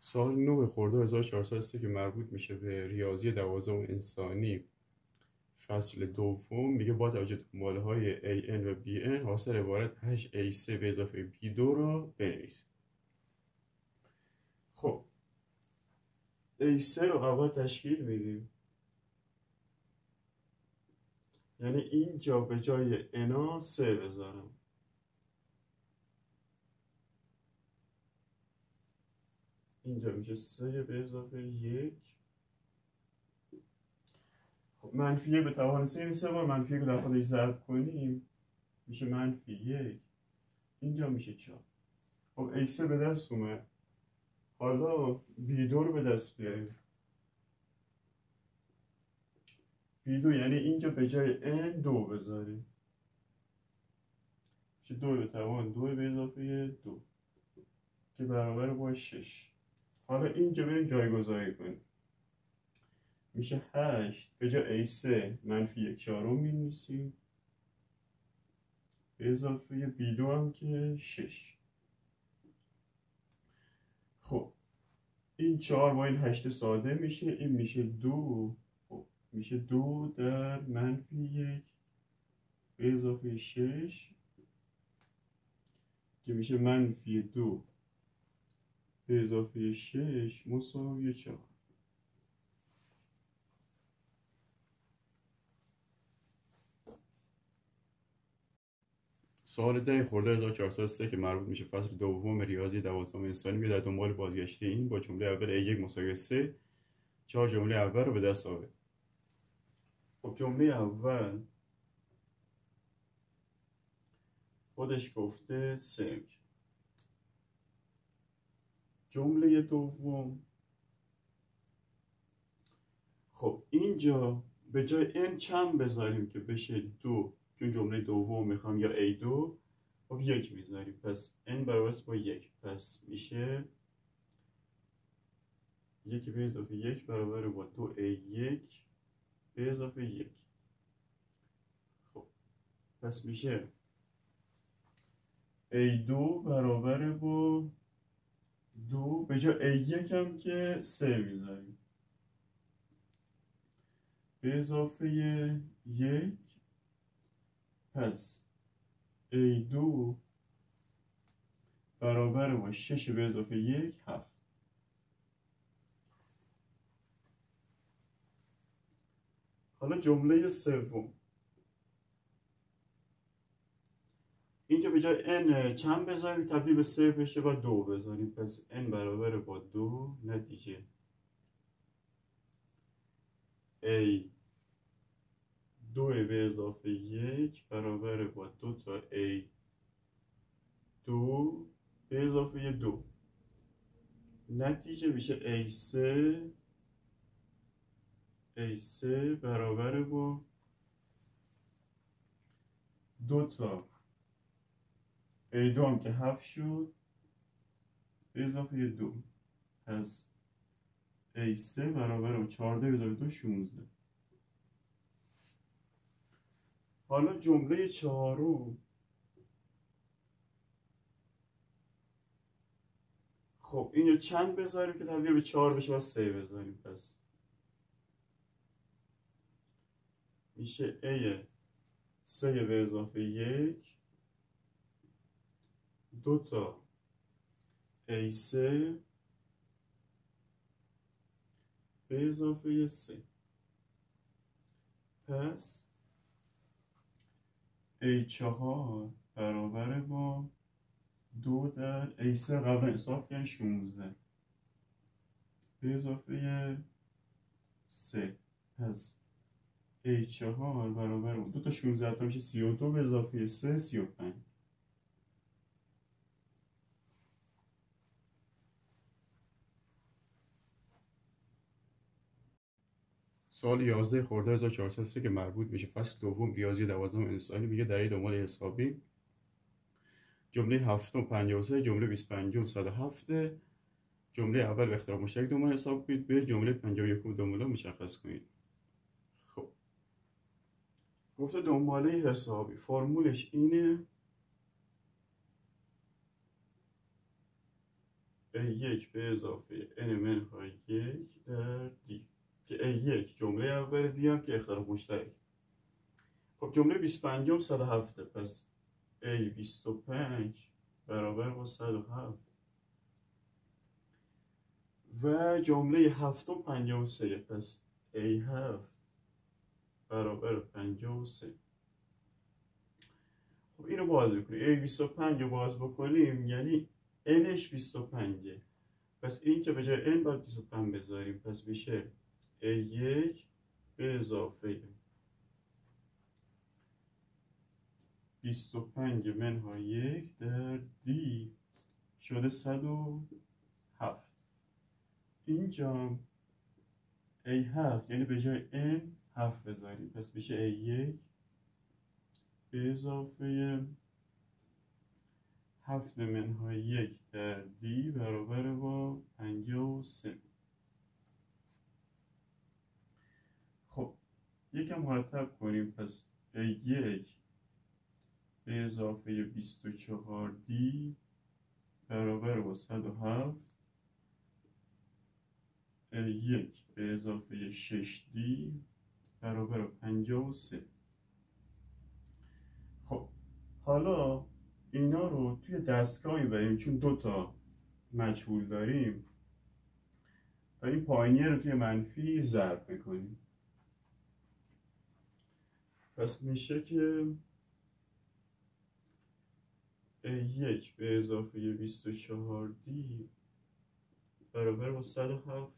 سال 9 خرداد 1403 که مربوط میشه به ریاضی 12 انسانی فصل دوم، میگه با توجه به دنباله های AN و BN حاصل عبارت 8A3 به اضافه B2 را بنویسیم. خب A3 رو اول تشکیل میدیم، یعنی اینجا به جای NA 3 بذارم. اینجا میشه 3 به اضافه 1. خب منفی 1 به توان 3، این 3 بار منفی 1 رو در خودش ضرب کنیم میشه منفی 1. اینجا میشه 4. خب A3 به دست اومد. حالا B2 رو به دست بیاریم. B2 یعنی اینجا به جای N 2 بذاریم، میشه 2 به توان 2 به اضافه 2 که برابر با 6. حالا اینجا بریم جایگذاری کنیم، میشه 8 به جای A3 منفی 1/4 می‌نویسیم به اضافه B2 هم که 6. خب این 4 با این 8 ساده میشه، این میشه 2. خب میشه 2 در منفی 1 به اضافه 6 که میشه منفی 2 به اضافه 6 مساوی 4. سوال 10 خرداد 1403 که مربوط میشه فصل دوم ریاضی 12 انسانی، میگه در دنبال بازگشتی این با جمله اول A1 مساوی 3 4 جمله اول رو به دست آورد. خب جمله اول خودش گفته 3. جمله دوم، خب اینجا به جای n چند بذاریم که بشه 2، چون جمله دوم میخوام یا A2. خب 1 میذاریم، پس n برابر است با 1، پس میشه 1 به اضافه 1 برابر با 2A1 به اضافه 1. خب پس میشه A2 برابر با 2 به جای A1 هم که 3 میذاریم به اضافه 1. پس A2 برابر با 6 به اضافه 1 7. حالا جمله سوم، اینجا به جای n چند بذاریم تبدیل به 3 بشه و 2 بذاریم، پس n برابر با 2. نتیجه A 2 به اضافه 1 برابر با 2 تا A 2 به اضافه 2. نتیجه میشه A3 برابر با 2 تا A2 هم که 7 شد به اضافه 2. پس A3 برابر با 14 به اضافه 2 16. حالا جمله چهارم، خب اینو چند بذاریم که تبدیل به 4 بشه و 3 بذاریم، پس میشه A 3 به اضافه 1 2 تا A3 به اضافه 3. پس A4 برابر با 2 در A3 قبلا حساب کردن 16 به اضافه 3. پس A4 برابر با 2 تا 16 تا میشه 32 به اضافه 3 35. سال 11 خرداد 1403 که مربوط میشه فصل دوم ریاضی 12 انسانی، میگه در این دنبال حسابی جمله هفتم 53 جمله 25 107 جمله اول به اختلاف مشترک دنبال حساب کنید، به جمله 51 دنباله مشخص کنید. خب گفته دنباله حسابی فرمولش اینه A1 به اضافه N منهای 1 در D که A1 جمله اول دی هم که اختلاف مشترک. خب جمله 25 107 پس A25 برابر با 107 و جمله هفتم 53 پس A7 برابر 53. خب اینو باز بکنیم. A25 رو باز بکنیم یعنی Nش 25 پس اینجا به جای N باید 25 بذاریم پس میشه A1 به اضافه 25 منهای 1 در D شده 107. اینجا A7 یعنی به جای N 7 بذاریم پس میشه A1 به اضافه 7 منهای 1 در D برابر با 53. خب یکم مرتب کنیم پس A1 به اضافه 24D برابر با 107 A1 به اضافه 6D برابر 53. خب حالا اینا رو توی دستگاهی بریم چون دوتا مجهول داریم و این پایینیه رو توی منفی ضرب میکنیم پس میشه که A1 به اضافه 24D برابر با 107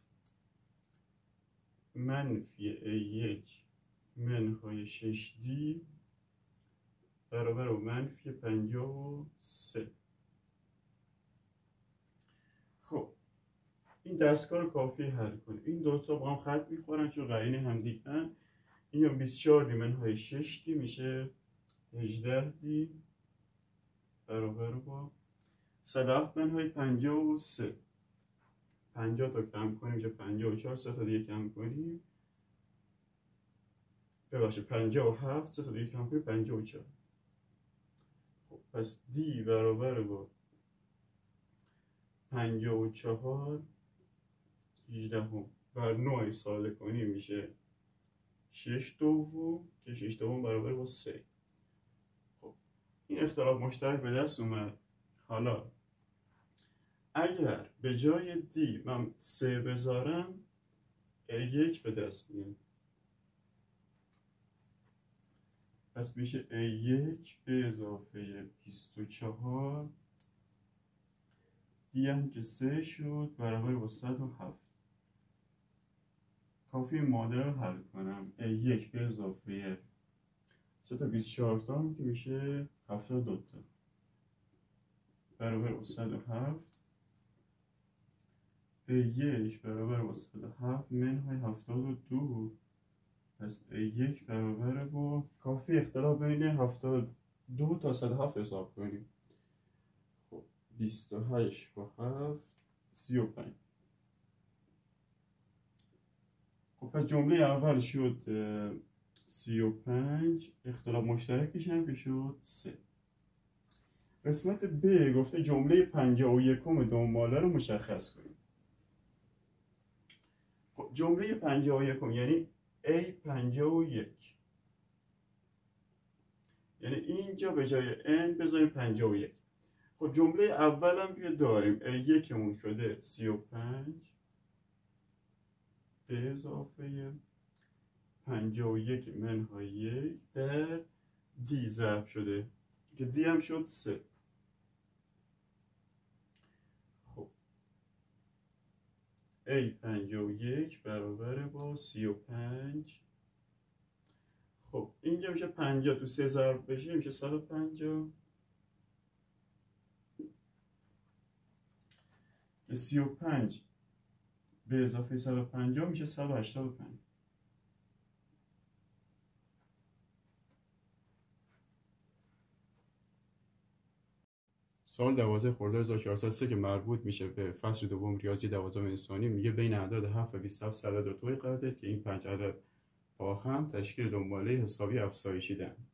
منفی A1 منهای 6D برابر با منفی 53. خب این دستگاه رو کافی حل کنه. این دوتا با هم خط میخورن چون قرینه هم دیگرن. این 24 منهای 6D میشه 18D برابر با 107 منهای 53. 50 تا کم کنیم میشه 54. 3 تا دیگه کم کنیم ببخشید 57. 3 تا دیگه کم کنیم 54. خب پس D برابر با 54 18 بر 9 ساله کنیم میشه 6 دوم که 6 دوم برابر با 3. خب این اختلاف مشترک به دست اومد. حالا اگر به جای D من 3 بذارم A1 به دست میاد پس میشه A1 به اضافه 24 D هم که 3 شد برابر با 107. کافی مادر رو حل کنم. A1 به اضافه 3 تا 24 تا هم که میشه 72 تا برابر با 107 A1 برابر با 107 منهای 72 پس A1 برابر با کافی اختلاف بین 72 تا 107 حساب کنیم. خب 28 با 7 35. خب پس جمله اول شد 35 اختلاف مشترکش هم که شد 3. قسمت ب گفته جمله 51 دنباله رو مشخص کنیم. خب جمله 51 یعنی A51 یعنی اینجا به جای N بذاریم 51. خب جمله اول هم که داریم A1 اون شده 35 به اضافه 51 منهای 1 در D ضرب شده که D هم شد 3. خب A51 برابر با 35. خب اینجا میشه 50 تو 3 ضرب بشه میشه 150 که 35 به اضافه 150 میشه 185. سوال 12 خرداد 1403 که مربوط میشه به فصل دوم ریاضی 12 انسانی میگه بین اعداد 7 و 27 عدد رو طوری قرار داد که این 5 عدد با هم تشکیل دنباله حسابی افزایشی دهند.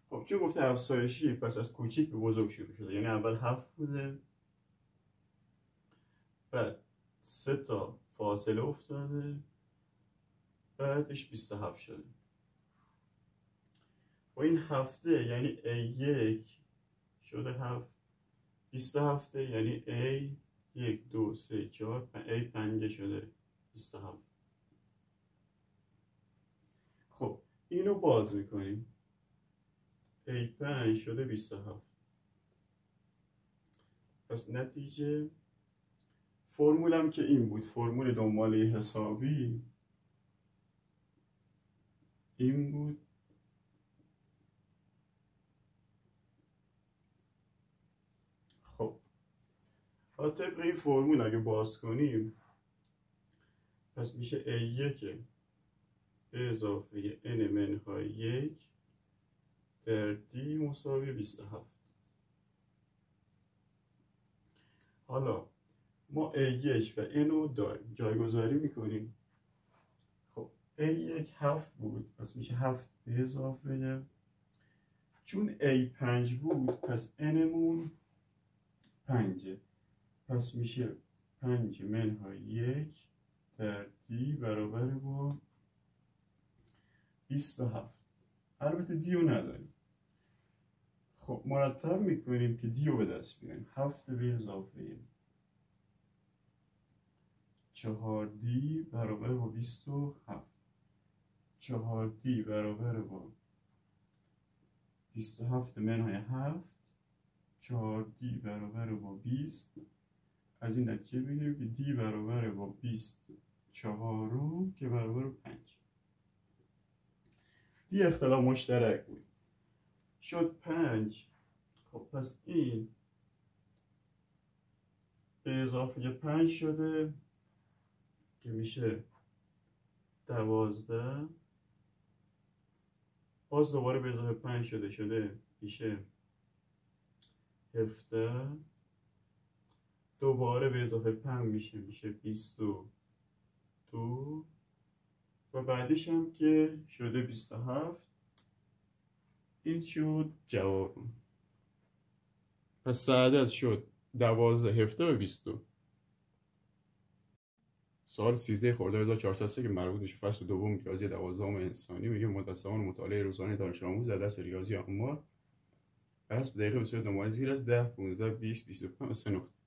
خب چون گفته افزایشی پس از کوچیک به بزرگ شروع شده یعنی اول 7 بوده بعد 3 تا فاصله افتاده، بعدش 27 شده. و این هفته یعنی A1 شده 7، 27 یعنی A1 2 3 4 A5 شده 27. خب اینو باز میکنیم، A5 شده 27. پس نتیجه فرمولم که این بود، فرمول دنباله حسابی این بود. خب حالا طبق این فرمول اگه باز کنیم، پس میشه A1 به اضافه N منهای 1 در D مساوی 27. حالا ما A1 و N رو داریم، جایگذاری میکنیم. خب A1 7 بود، پس میشه 7 به اضافه، چون A5 بود پس N مون 5، پس میشه 5 منهای 1 در D برابر با 27. البته D رو نداریم. خب مرتب میکنیم که D رو به دست بیاریم. 7 به اضافه 4D برابر با 27. 4D برابر با 27 منهای 7، 4D برابر با 20. از این نتیجه بگیریم که D برابر با 24 رو که برابر با 5. D اختلاف مشترک بود، شد 5. خب پس این به اضافه 5 شده که میشه 12. باز دوباره به اضافه 5 شده میشه 17. دوباره به اضافه 5 میشه 22 و بعدش هم که شده 27. این شد جواب. پس سعادت شد 12 17 و 22. سوال 13 خرداد 1403 که مربوط میشه فصل دوم ریاضی 12 انسانی، میگه مدت زمان مطالعه روزانه دانش آموز در درس ریاضی آمار بر حسب دقیقه به صورت دنباله زیر از 10 15 20 25 و 3 نقطه.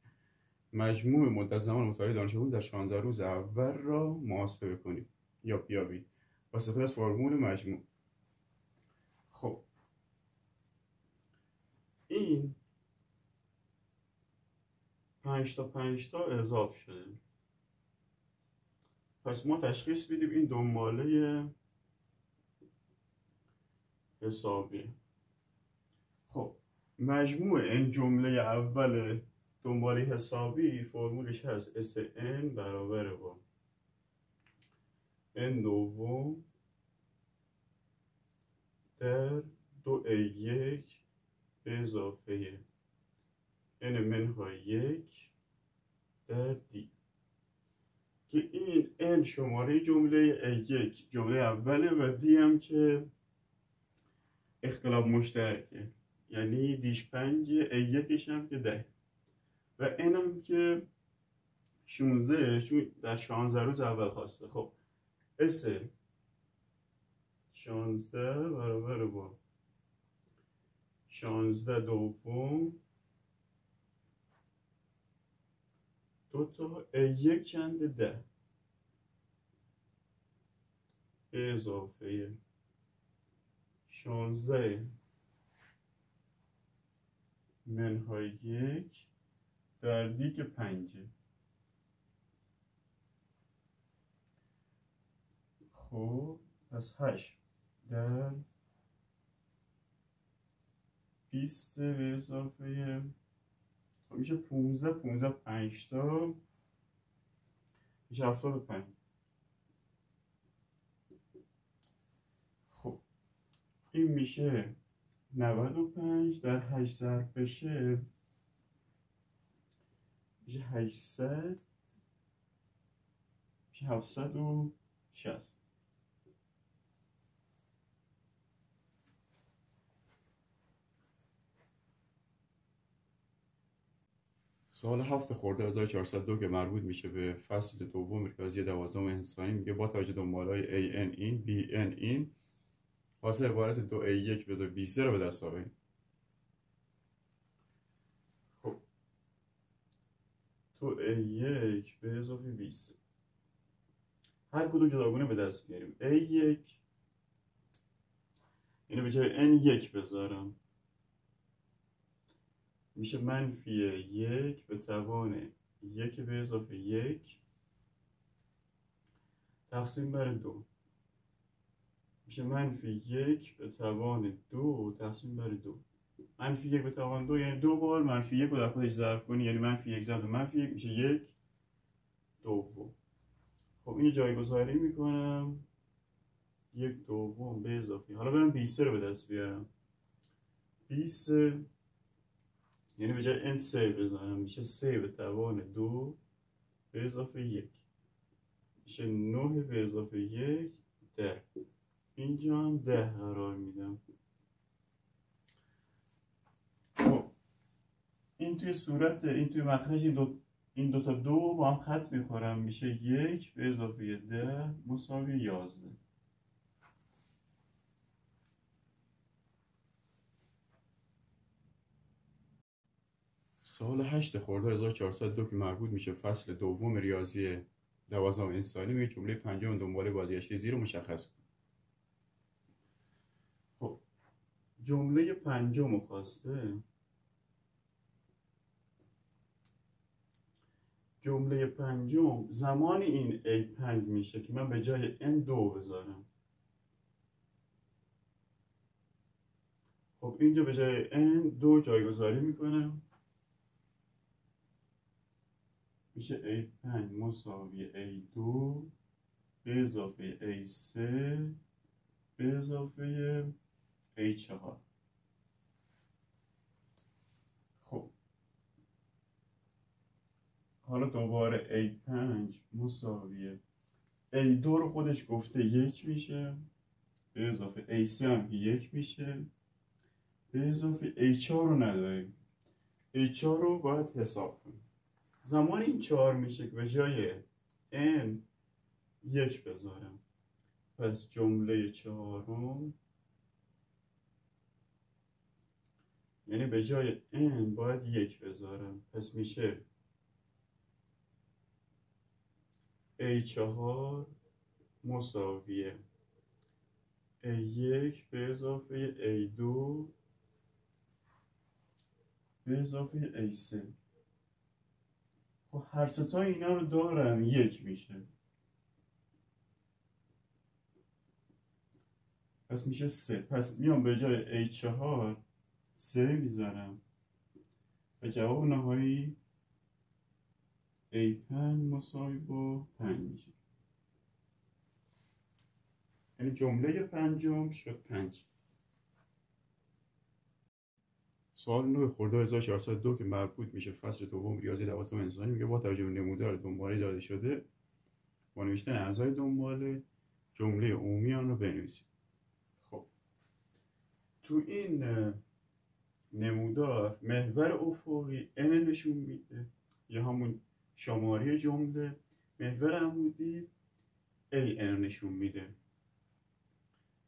مجموع مدت زمان مطالعه دانش آموز در 16 روز اول را محاسبه کنید یا بیابید با استفاده از فرمول مجموع. خب این 5 تا 5 تا اضافه شده، پس ما تشخیص بدیم این دنباله حسابی. خب مجموع این جمله اول دنباله حسابی فرمولش هست SN برابر با N دوم در 2A1 به اضافه N منهای 1 در D، که این N شماره جمله A1 جمله اوله و D هم که اختلاف مشترکه، یعنی دیش 5 A1 هم که 10 و N هم که 16 چون در 16 روز اول خواسته. خب S 16 برابر با 16 دوم 2 تا A1 چند 10 به اضافه 16 منهای 1 در دی که 5. خب پس 8 در 20 به اضافه میشه 15 5 تا میشه 75. خب این میشه 95 در 8 ضرب بشه میشه 800 میشه 760. سوال 7 خرداد 1402 که مربوط میشه به فصل دوم ریاضی 12 انسانی میگه با توجه دنباله‌های AN این BN این حاصل عبارت 2A1 به ازای B3 رو به دست آوریم. خب 2A1 به اضافه B3 هر کدوم جداگونه به دست بیاریم. A1 اینو به جای N1 بذارم میشه منفی 1 به توان 1 به اضافه 1 تقسیم بر 2 میشه منفی 1 به توان 2 تقسیم بر 2. منفی 1 به توان 2 یعنی 2 بار منفی 1 رو در خودش ضرب کنی، یعنی منفی 1 ضرب منفی 1 میشه 1 دوم. خب اینو جایگذاری میکنم 1 دوم به اضافه، حالا برم 23 رو به دست بیارم. 23 یعنی به جای n 3 بزنم میشه 3 به توان 2 به اضافه 1 میشه 9 به اضافه 1 10. اینجا هم 10 قرار میدم. خب این توی صورت، این توی مخرج این دو تا دو با هم خط میخورم میشه 1 به اضافه 10 مساوی 11. سوال 8 خرداد 1402 که مربوط میشه فصل دوم ریاضی 12 انسانی میگه جمله پنجم دنباله بازگشت زیر رو مشخص کن. خب جمله پنجم رو خواسته. جمله پنجم زمان این A5 میشه که من به جای N2 بذارم. خب اینجا به جای N2 جایگذاری میکنم میشه A5 مساوی A2 به اضافه A3 به اضافه A4. خب حالا دوباره A5 مساوی A2 رو خودش گفته 1 میشه به اضافه A3 هم که 1 میشه به اضافه A4 رو نداریم. A4 رو باید حساب کنیم. زمان این 4 میشه که به جای N 1 بذارم. پس جمله چهارم یعنی به جای N باید 1 بذارم. پس میشه A4 مساوی A1 به اضافه A2 به اضافه A3. خب هر ستا اینا رو دارم 1 میشه. پس میشه 3. پس میام به جای A4 3 میذارم و جواب نهایی A5 مساوی با 5 میشه. یعنی جمله پنجم شد 5. سوال 9 خرداد 1402 که مربوط میشه فصل دوم ریاضی 12 انسانی میگه با توجه به نمودار دنباله داده شده با نوشتن اعضای دنباله جمله عمومی آن رو بنویسید. خب تو این نمودار محور افقی n نشون میده یا همون شماری جمله، محور عمودی an نشون میده.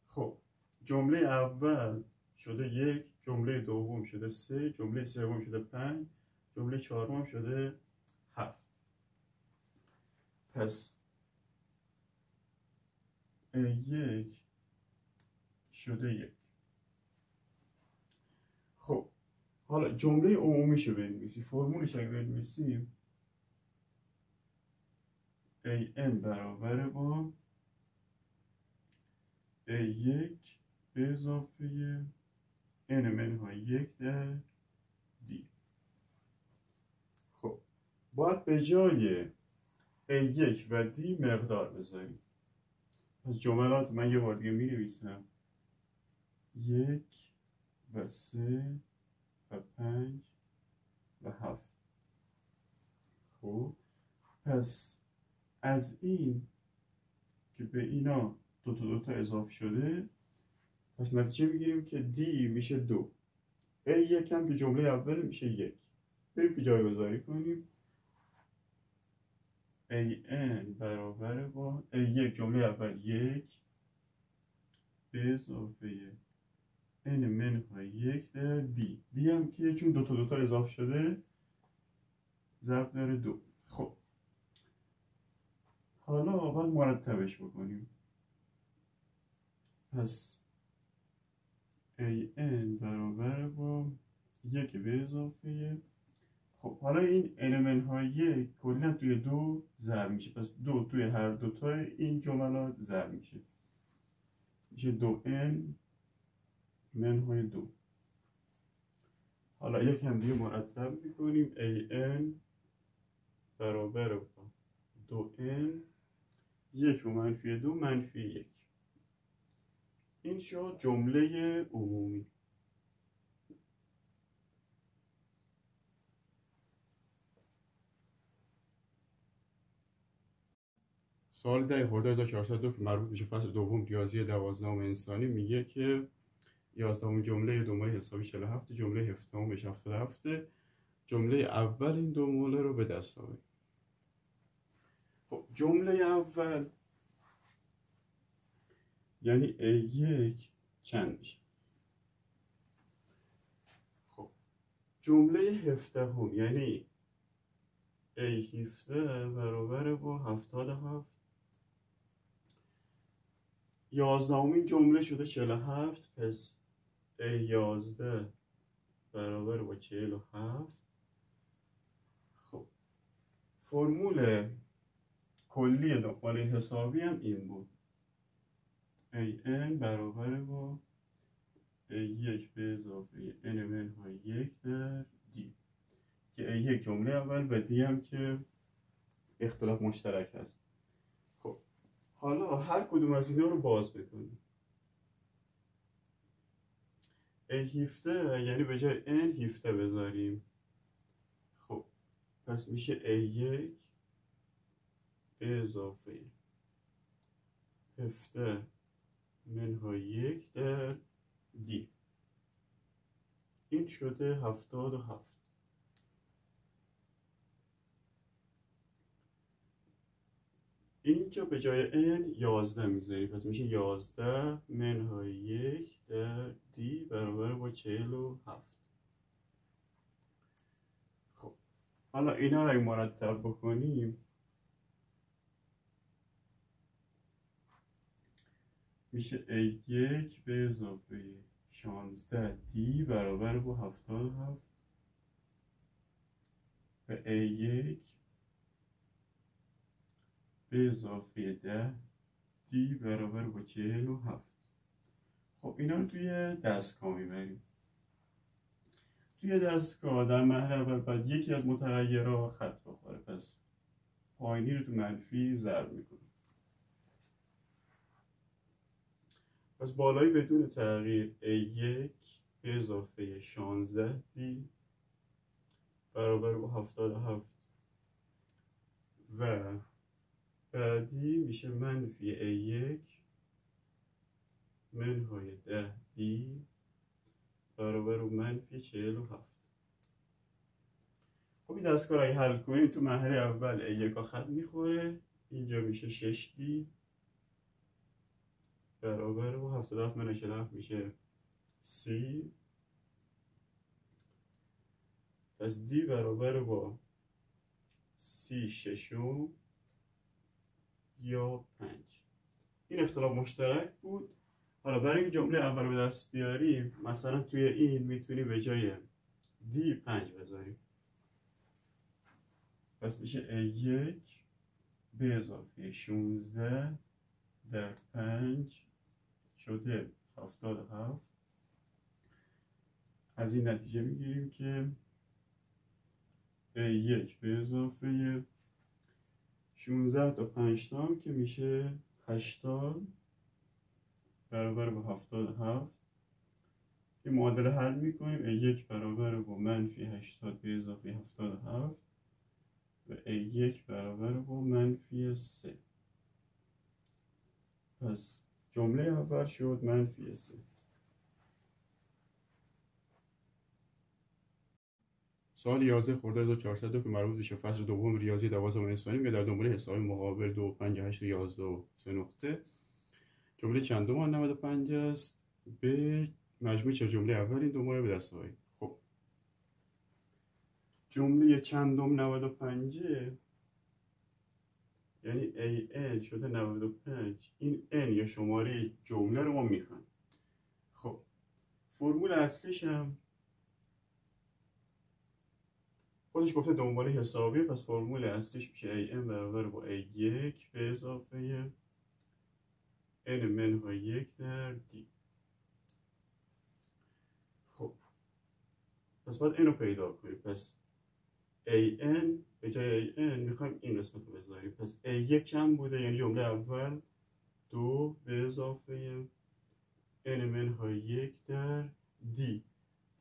خب جمله اول شده 1، جمله دوم شده 3، جمله سوم شده 5، جمله چهارم شده 7. پس A1 شده 1. خب حالا جمله عمومیشو بنویسی. فرمولش اگه بنویسیم an برابر با A1 به اضافه n منهای 1 در d. خب باید به جای A1 و d مقدار بذاریم. پس جملات من یه بار دیگه می نویسم 1 و 3 و 5 و 7. خب پس از این که به اینا دو تا اضافه شده، پس نتیجه میگیریم که D میشه 2. A1 هم که جمله اول میشه 1. بریم که جایگذاری کنیم. an برابر با یک جمله اول 1 به اضافه n منهای 1 در دی هم که چون دوتا اضافه شده ضرب داره 2. خب حالا باید مرتبش بکنیم. پس an برابر با 1 به اضافه، خب حالا این n های 1 کلا توی 2 ضرب میشه، پس 2 توی هر دوتای این جملات ضرب میشه، میشه 2n منهای 2. حالا یک هم دیگه مرتب میکنیم. an برابر با 2n 1 و منفی 2 منفی 1. این شد جمله عمومی. سوال 10/1402 که مربوط میشه فصل دوم ریاضی 12 انسانی میگه که 11 جمله دو مول حسابی 47، جمله 17 77. جمله اول این دو موله رو به دست آورید. خب جمله اول یعنی A1 چند میشه؟ خب جمله 17 یعنی A17 برابر با 77. 11 جمله شده 47، پس A11 برابر با 47. خب فرمول کلی دنبال حسابی هم این بود. an برابر با a1 به اضافه n منهای 1 در d که a1 جمله اول و d هم که اختلاف مشترک هست. خب حالا هر کدوم از اینا رو باز بکنیم. a17 یعنی به جای n 17 بذاریم. خب پس میشه a1 به اضافه 17 منهای 1 در دی. این شده 77. اینجا به جای n 11 میذاریم، پس میشه 11 منهای 1 در دی برابر با 47. خب حالا اینا رو مرتب بکنیم میشه a1 به اضافه 16 دی برابر با 77 و a1 به اضافه 10 دی برابر با 47. خب اینا رو توی دستگاه میبریم. توی دستگاه در مرحله اول باید یکی از متغیرها خط بخوره، پس پایینی رو تو منفی ضرب میکنیم. پس بالایی بدون تغییر a1 به اضافه 16 دی برابر با 77 و بعدی میشه منفی a1 منهای 10 دی برابر با منفی 47. خب این دستگاه رو حل کنیم تو مرحله اول a1 خط میخوره، اینجا میشه 6 دی برابر با 77 منهای 47 میشه 30. پس دی برابر با 30 ششم یا 5. این اختلاف مشترک بود. حالا برای این جمله اول به دست بیاریم، مثلا توی این میتونی به جای دی 5 بذاریم. پس میشه a1 به اضافه 16 در 5 شده 77. از این نتیجه میگیریم که a1 به اضافه 16 تا 5 تا که میشه 80 برابر با 77. این معادله حل میکنیم. a1 برابر با منفی 80 به اضافه 77 و a1 برابر با منفی 3. پس جمله اول شد منفی 3. سوال 11 خرداد 1402 که مربوط میشه فصل دوم ریاضی 12 انسانی میگه در دنبال حساب مقابل 2 5 8 11 و 3 نقطه جمله چندم آن 95 است به مجموع چه جمله اول این دو مورد به دست آورید. خب جمله چندم 95 یعنی AN شده 95. این N یا شماره جمله رو ما میخوایم. خب فرمول اصلیش هم خودش گفته دنبال حسابی، پس فرمول اصلیش میشه AN برابر با A1 به اضافه N منهای 1 در D. خب پس باید N رو پیدا کنیم. پس AN به جای AN میخوایم این قسمت رو بذاریم. پس A1 چند بوده؟ یعنی جمله اول 2 به اضافه N منهای 1 در D.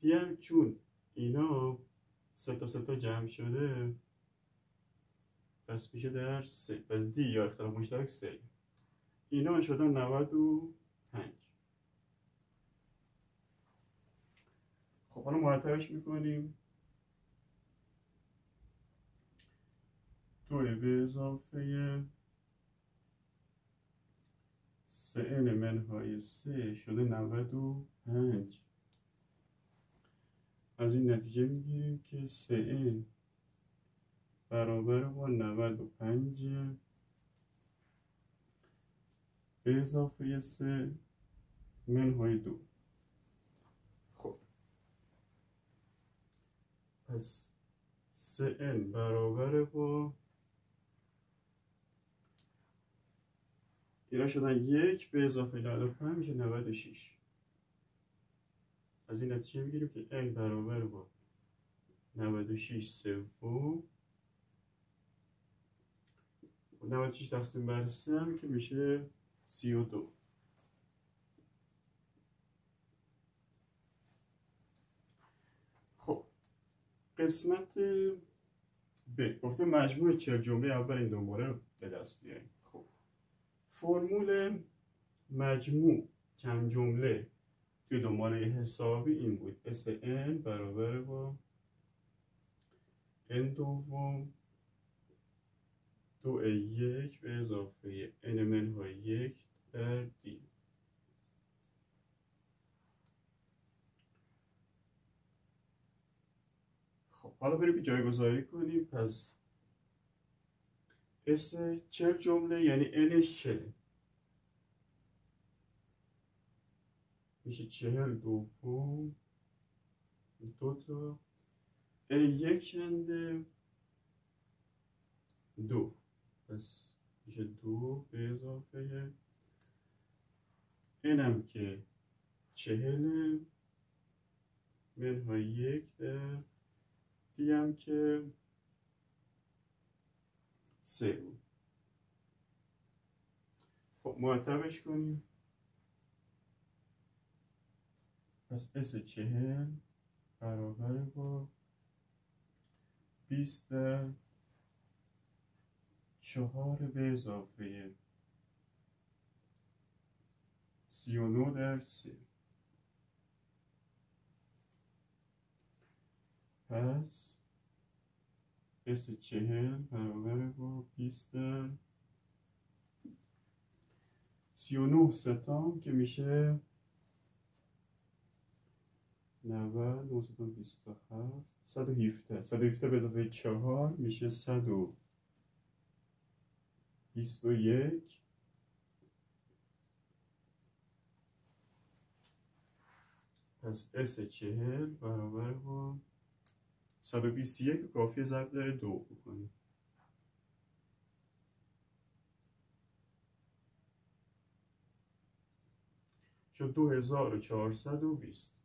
D هم چون اینا سه تا جمع شده پس میشه در 3. پس D یا اختلاف مشترک 3. اینا شدن 95. خب حالا مرتبش میکنیم. 2 به اضافه 3 منهای 3 شده 95. از این نتیجه میگیریم که 3 برابر با 95 به اضافه 3 منهای 2. خب پس 3n برابر با اینا شدن 1 به اضافه 95 میشه 96. از این نتیجه میگیریم که n برابر با 96 سوم 96 تقسیم بر 3 هم که میشه 32. خب قسمت ب گفته مجموع 40 جمله اول این دوباره رو به دست بیاریم. خب فرمول مجموع چند جمله توی دنبال حسابی این بود SN برابر با N دوم 2A1 به اضافه N منهای 1 در D. خب حالا بریم که جایگذاری کنیم. پس S 40 جمله یعنی N 40 میشه 40 دوم 2 تا A1 چنده 2 پس میشه 2 به اضافه N هم که 40 منهای 1 در D هم که 3 بود. خب مرتبش کنیم. پس S 40 برابر با 20 در 4 به اضافه 39 در 3. پس S 40 برابر با 20 در 39 ستام که میشه 90 27 117. 117 به اضافه 4 میشه 121. پس S 40 برابر با 121 کافیه ضرب در 2 بکنیم. شد 2420.